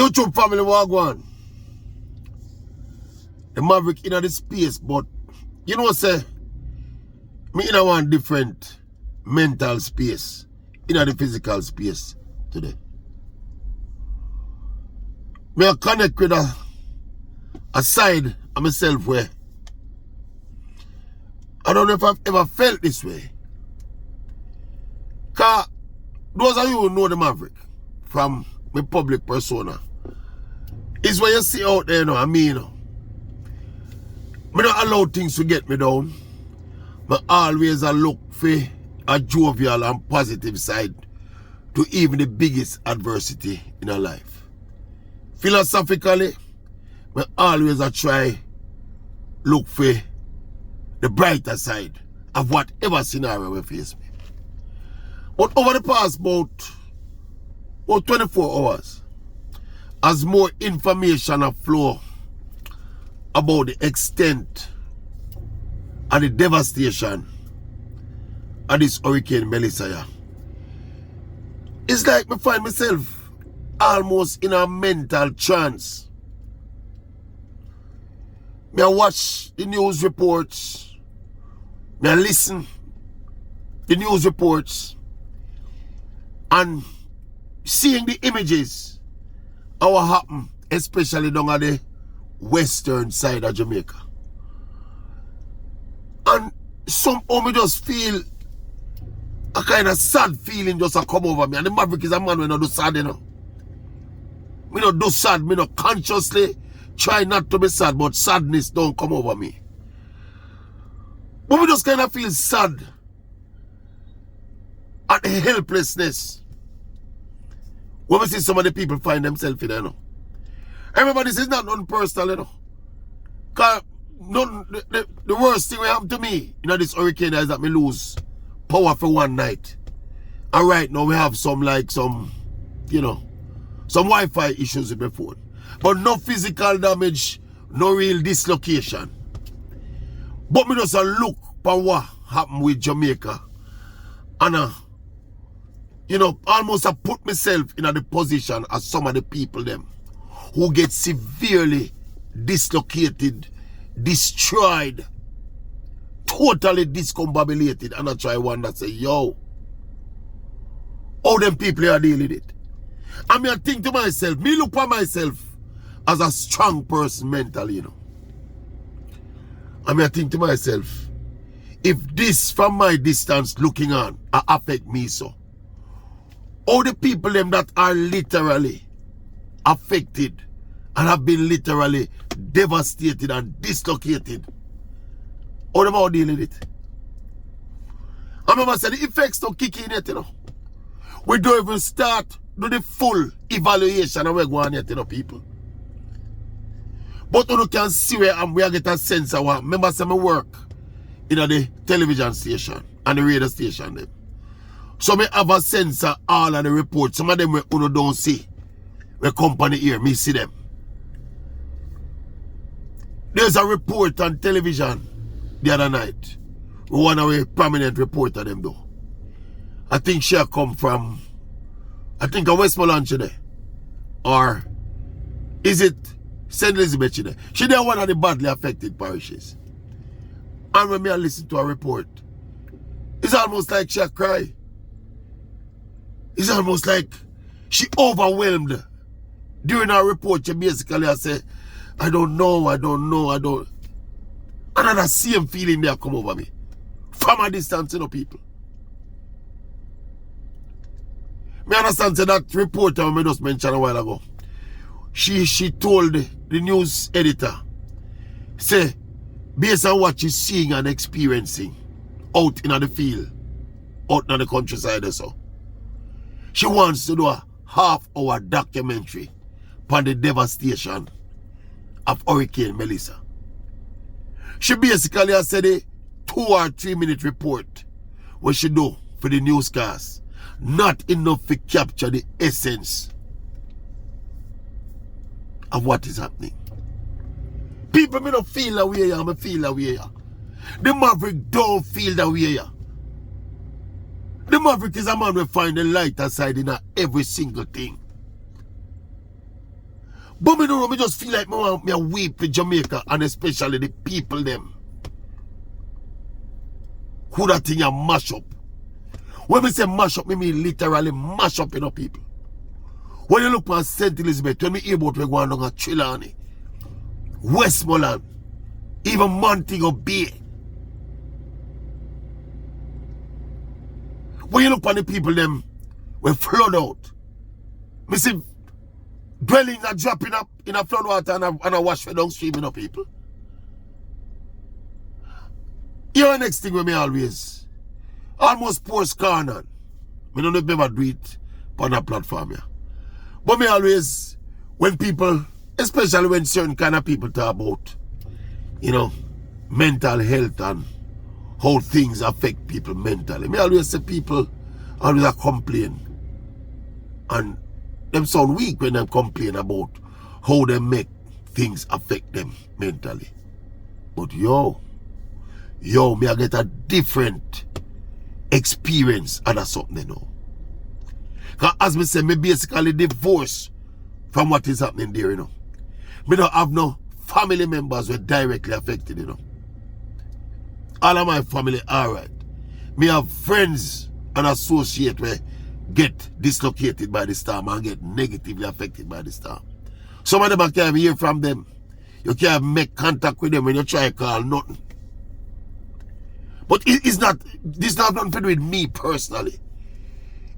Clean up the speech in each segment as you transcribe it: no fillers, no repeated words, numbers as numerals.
YouTube family wagwan. The Maverick in the space, but you know say me in a one different mental space, in the physical space today. Me I connect with a side of myself where I don't know if I've ever felt this way. Cause those of you who know the Maverick from my public persona, is what you see out there, you know, I mean, you know. I don't allow things to get me down. I always look for a jovial and positive side to even the biggest adversity in our life. Philosophically, I always try look for the brighter side of whatever scenario we face me. But over the past about 24 hours, as more information have flow about the extent and the devastation of this Hurricane Melissa, it's like I find myself almost in a mental trance. I watch the news reports, I listen the news reports, and seeing the images of what happened, especially down at the western side of Jamaica. And somehow me just feel a kind of sad feeling just come over me. And the Maverick is a man when I do sad, you know. Me not do sad, me not consciously try not to be sad, but sadness don't come over me. But me just kind of feel sad at the helplessness when we see some of the people find themselves in there, you know. Remember, this is not non-personal, you know. Because the worst thing we have to me, you know, this hurricane is that me lose power for one night. And right now we have some, you know, some Wi-Fi issues with my phone. But no physical damage, no real dislocation. But me just look for what happened with Jamaica. And you know, almost I put myself in the position as some of the people them who get severely dislocated, destroyed, totally discombobulated, and I try one that say, yo, how them people are dealing with it. I mean, I think to myself, me look for myself as a strong person mentally, you know. I mean, I think to myself, if this from my distance looking on affect me so, all the people them that are literally affected and have been literally devastated and dislocated, how them all dealing with it? I remember saying the effects don't kick in yet, you know. We don't even start do the full evaluation of where we're going yet, you know, people. But you can see where we are get a sense of what. Remember some work in the television station and the radio station them. So me have a sense of all of the reports. Some of them we don't see. The company here, me see them. There's a report on television the other night. One of the prominent reporter them though. I think she come from, I think a Westmoreland today. Or is it St. Elizabeth today? She there one of the badly affected parishes. And when I listen to a report, it's almost like she cry. It's almost like she overwhelmed. During her report, she basically say, I don't know. Another same feeling there come over me. From a distance, you know, people. Me understand say that reporter I just mentioned a while ago. She told the news editor, say, based on what she's seeing and experiencing out in the field, out in the countryside or so, she wants to do a half-hour documentary on the devastation of Hurricane Melissa. She basically has said a 2 or 3 minute report what she do for the newscast. Not enough to capture the essence of what is happening. People may not feel that way, I feel that way. The Maverick don't feel that way. The Maverick is a man who find the lighter side in every single thing. But me don't know, me just feel like me want me a weep with Jamaica and especially the people them. Who that thing a mash up. When me say mash up, me mean literally mash up, you know, people. When you look at St. Elizabeth, when me hear about we going down a Trelawney, Westmoreland, even Montego Bay. When you look at the people them, we flood out. Me see dwellings are dropping up in a flood water and a wash for downstream, you know, people. Here the next thing we me always almost pour corner. Me don't ever do it on a platform here. But me always, when people, especially when certain kind of people talk about, you know, mental health and how things affect people mentally. Me always say people always complain. And them sound weak when they complain about how they make things affect them mentally. But yo, me I get a different experience and that's something, you know. Because as me say, me basically divorced from what is happening there, you know. Me don't have no family members who are directly affected, you know. All of my family alright. Me have friends and associates where get dislocated by the storm and get negatively affected by the storm. Some of them I can't hear from them. You can't make contact with them when you try to call nothing. But it's not, this is not nothing to do with me personally.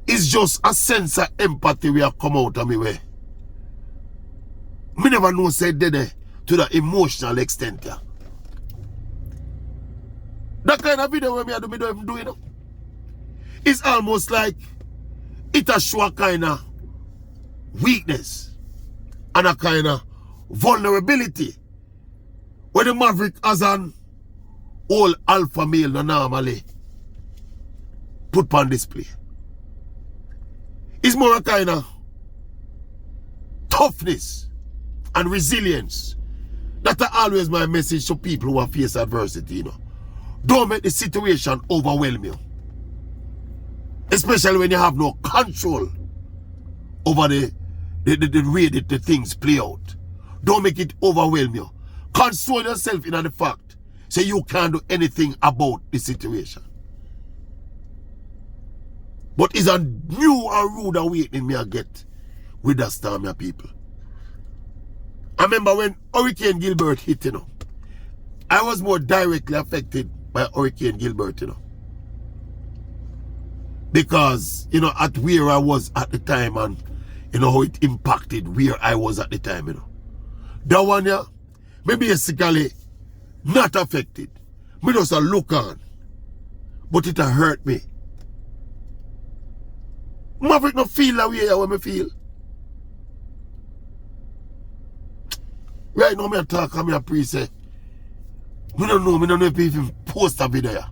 It's just a sense of empathy we have come out of me way. Me never know said there to the emotional extent here. That kind of video where me don't even do it. It's almost like it a show a kind of weakness and a kind of vulnerability where the maverick as an old alpha male no normally put on display. It's more a kind of toughness and resilience. That's always my message to people who have faced adversity, you know. Don't make the situation overwhelm you. Especially when you have no control over the way that the things play out. Don't make it overwhelm you. Console yourself in the fact so you can't do anything about the situation. But it's a new and rude awakening me I get with that storm, your people. I remember when Hurricane Gilbert hit, you know. I was more directly affected by Hurricane Gilbert, you know. Because, you know, at where I was at the time and, you know, how it impacted where I was at the time, you know. That one, yeah, me basically not affected. Me just a look on. But it hurt me. Maverick not feel that way when me feel. Right now, me a talk and me a pre say, me don't know if even post a video.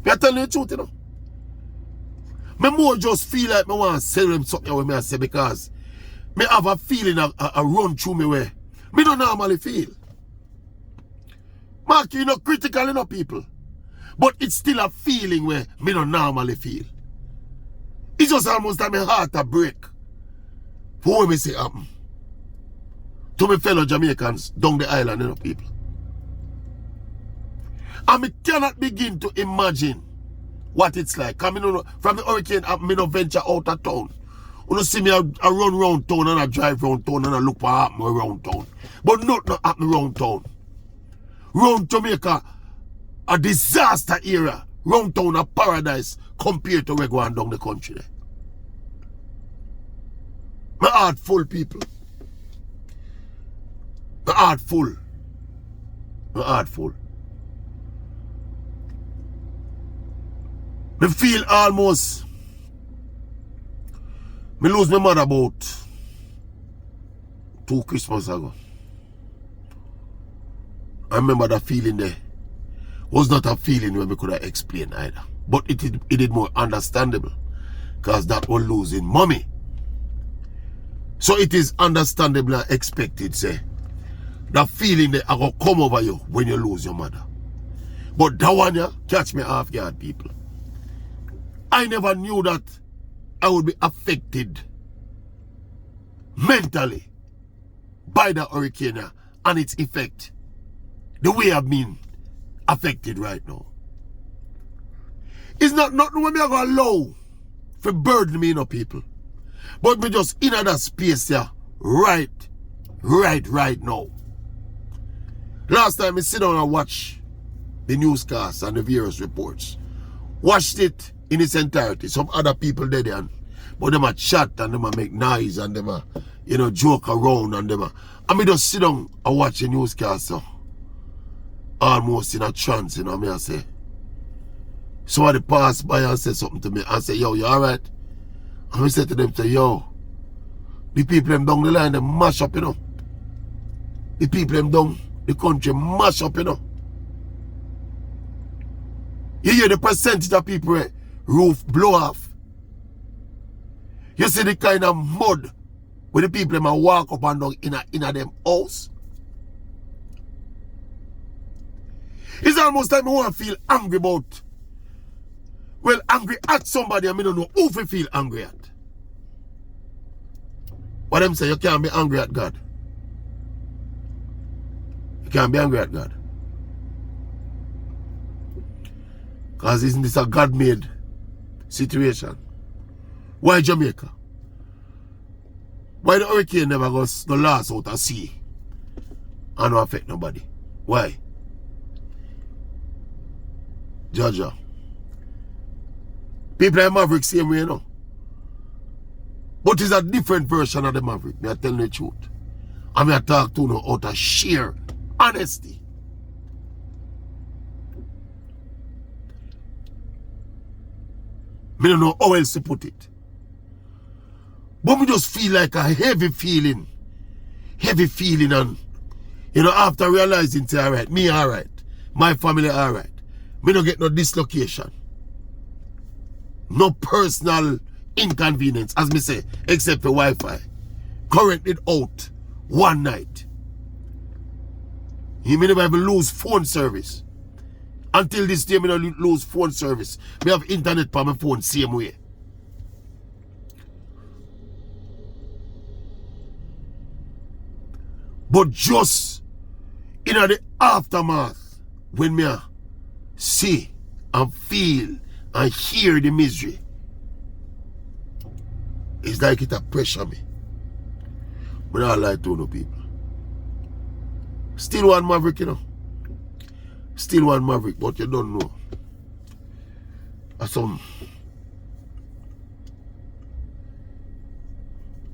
Me a tell you the truth, you know. Me more just feel like me want to sell them something when me I say because me have a feeling a run through me where me don't normally feel. Mark, you know, critical enough people. But it's still a feeling where me don't normally feel. It's just almost like my heart a break. For what me say happen. To my fellow Jamaicans down the island, you know, people. And me cannot begin to imagine what it's like. I mean, from the hurricane, I no venture out of town. You know, see me, I run around town and I drive around town and I look what happen around town. But nothing happen around town. Round Jamaica, a disaster area. Round town, a paradise compared to where going down the country there. My heart full, people. My heart full. My heart full. Me feel almost me lose my mother about 2 Christmas ago. I remember that feeling there was not a feeling where we could have explained either. But it is more understandable because that was losing mommy. So it is understandable and expected, say, that feeling that I will come over you when you lose your mother. But that one, yeah, catch me off guard, people. I never knew that I would be affected mentally by the hurricane and its effect. The way I've been affected right now. It's not nothing when me going to allow for burden me, people. But me just in that space here, right now. Last time I sit down and watch the newscasts and the various reports. Watched it in its entirety. Some other people there, but them a chat and them a make noise and them a, joke around and them a. I me just sit down and watch the newscast almost in a trance, me I say. Somebody pass by and say something to me and say, yo, you alright? And we say to them, yo, the people them down the line, they mash up, The people them down the country mash up, You hear the percentage of people roof blow off. You see the kind of mud where the people them walk up and down in a them house. It's almost like I want to feel angry about. Well, angry at somebody, I don't know who to feel angry at. What them say, you can't be angry at God. You can't be angry at God. Because isn't this a God-made situation? Why Jamaica? Why the hurricane never goes the last out of sea and not affect nobody? Why? Georgia. People like Maverick same way, But it's a different version of the Maverick. Me I tell you the truth. And me I talk to you out of sheer honesty. Me don't know how else to put it. But me just feel like a heavy feeling. Heavy feeling and, after realizing it's alright. Me alright. My family alright. Me don't get no dislocation. No personal inconvenience, as me say, except for Wi-Fi. Currently out one night. You may never even lose phone service. Until this day, I don't lose phone service. I have internet on my phone same way. But just in the aftermath, when me see and feel and hear the misery, it's like it a pressure me. But I lie to no people. Still one Maverick, Still one Maverick, but you don't know. Some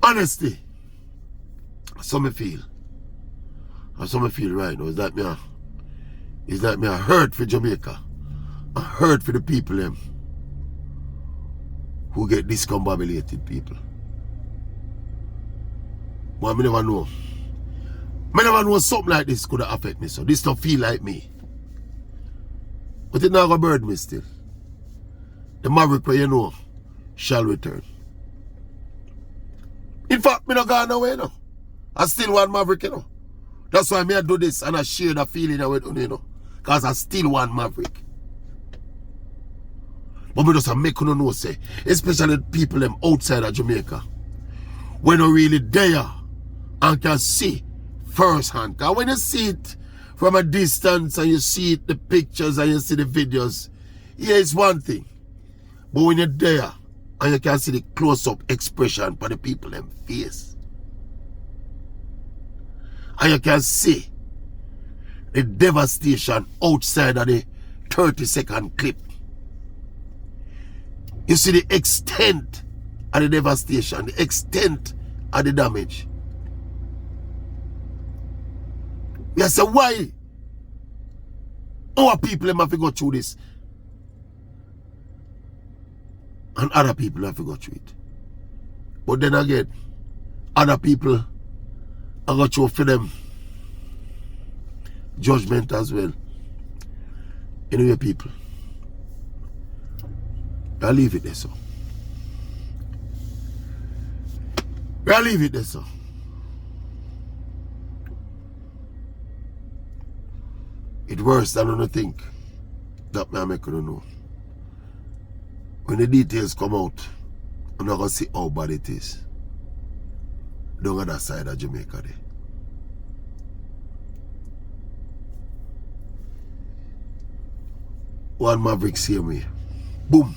honesty. That's how I feel. That's how I feel right now. It's like me a hurt for Jamaica. I hurt for the people them who get discombobulated people. But I never know. I never know something like this could affect me. So this don't feel like me. But it not gonna burden me still. The Maverick where shall return. In fact, me not gone away now. I still want Maverick, That's why I do this and I share the feeling with you, Because I still want Maverick. But we just make you know, say, especially people them outside of Jamaica, when you're really there and can see firsthand. Because when you see it from a distance and you see it, the pictures and you see the videos, yeah, it's one thing. But when you're there and you can see the close-up expression for the people them face, and you can see the devastation outside of the 30-second clip. You see the extent of the devastation, the extent of the damage. You say, why our people have to go through this and other people have to go through it? But then again, other people are going through for them judgment as well. Anyway, people, I'll leave it there, so. I'll leave it there, so. It's worse than I think. That may make you know. When the details come out, I'm not going to see how bad it is. Down on that side of Jamaica there. one Maverick same way. Boom.